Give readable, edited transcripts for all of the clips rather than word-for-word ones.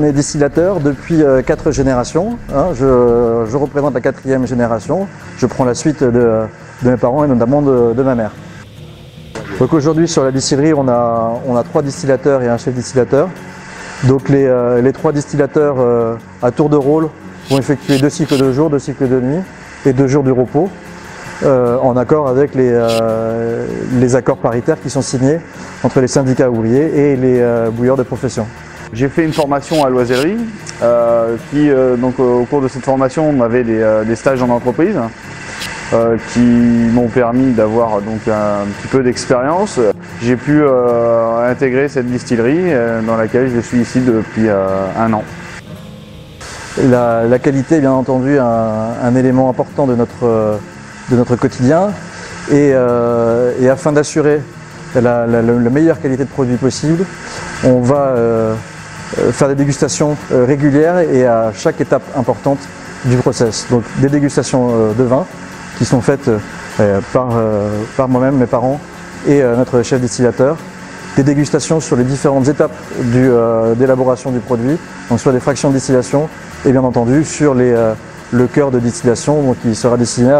on est distillateur depuis 4 générations. Hein. Je représente la 4e génération. Je prends la suite de mes parents et notamment de ma mère. Donc aujourd'hui sur la distillerie, on a 3 distillateurs et un chef distillateur. Donc les 3 distillateurs à tour de rôle vont effectuer 2 cycles de jour, 2 cycles de nuit et 2 jours du repos, en accord avec les accords paritaires qui sont signés entre les syndicats ouvriers et les bouilleurs de profession. J'ai fait une formation à l'oisellerie, donc au cours de cette formation on avait des stages en entreprise qui m'ont permis d'avoir donc un petit peu d'expérience. J'ai pu intégrer cette distillerie dans laquelle je suis ici depuis 1 an. La qualité est bien entendu un élément important de notre quotidien et afin d'assurer la meilleure qualité de produit possible, on va faire des dégustations régulières et à chaque étape importante du process. Donc des dégustations de vin qui sont faites par moi-même, mes parents et notre chef distillateur. Des dégustations sur les différentes étapes d'élaboration du produit, donc soit des fractions de distillation et bien entendu sur le cœur de distillation donc, qui sera destiné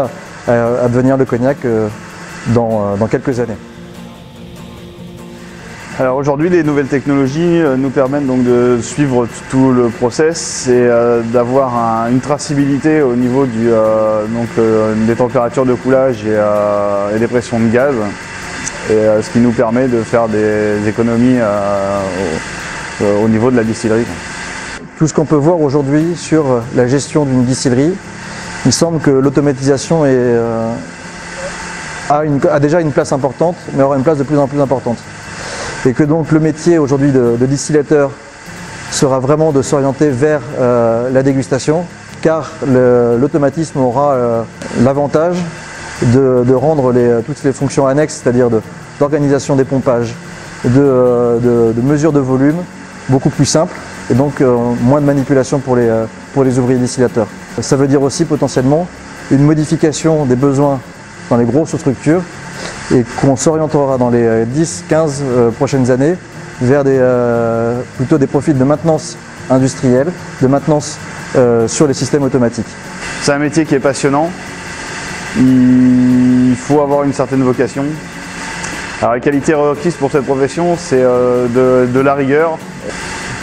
à devenir le cognac dans quelques années. Alors aujourd'hui, les nouvelles technologies nous permettent donc de suivre tout le process et d'avoir une traçabilité au niveau des températures de coulage et des pressions de gaz, ce qui nous permet de faire des économies au niveau de la distillerie. Tout ce qu'on peut voir aujourd'hui sur la gestion d'une distillerie, il semble que l'automatisation a déjà une place importante, mais aura une place de plus en plus importante. Et que donc le métier aujourd'hui de distillateur sera vraiment de s'orienter vers la dégustation, car l'automatisme aura l'avantage de rendre toutes les fonctions annexes, c'est-à-dire d'organisation des pompages, de mesure de volume, beaucoup plus simples et donc moins de manipulation pour les ouvriers distillateurs. Ça veut dire aussi potentiellement une modification des besoins dans les grosses structures et qu'on s'orientera dans les 10-15 prochaines années vers plutôt des profils de maintenance industrielle, de maintenance sur les systèmes automatiques. C'est un métier qui est passionnant, il faut avoir une certaine vocation. Alors, la qualité requise pour cette profession, c'est de la rigueur,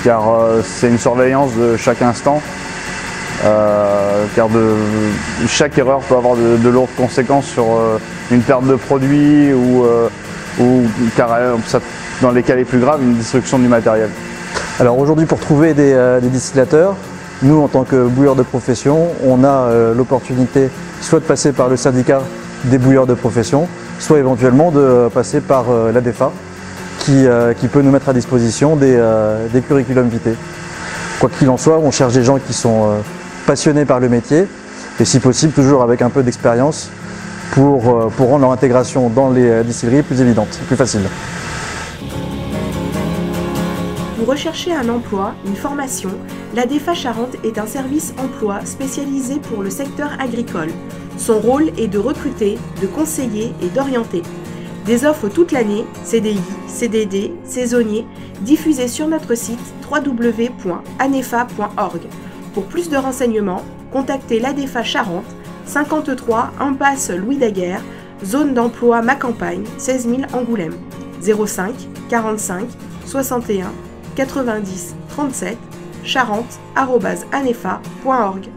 car c'est une surveillance de chaque instant, car chaque erreur peut avoir de lourdes conséquences sur une perte de produit ou dans les cas les plus graves, une destruction du matériel. Alors aujourd'hui, pour trouver des distillateurs, nous en tant que bouilleurs de profession, on a l'opportunité soit de passer par le syndicat des bouilleurs de profession, soit éventuellement de passer par l'ADEFA qui peut nous mettre à disposition des curriculum vitae. Quoi qu'il en soit, on cherche des gens qui sont passionnés par le métier et si possible toujours avec un peu d'expérience pour rendre leur intégration dans les distilleries plus évidente, plus facile. Vous recherchez un emploi, une formation, l'ADEFA Charente est un service emploi spécialisé pour le secteur agricole. Son rôle est de recruter, de conseiller et d'orienter. Des offres toute l'année, CDI, CDD, saisonniers, diffusées sur notre site www.anefa.org. Pour plus de renseignements, contactez l'ADEFA Charente, 53 impasse Louis Daguerre, zone d'emploi Ma Campagne, 16 000 Angoulême, 05 45 61 90 37 charente@anefa.org.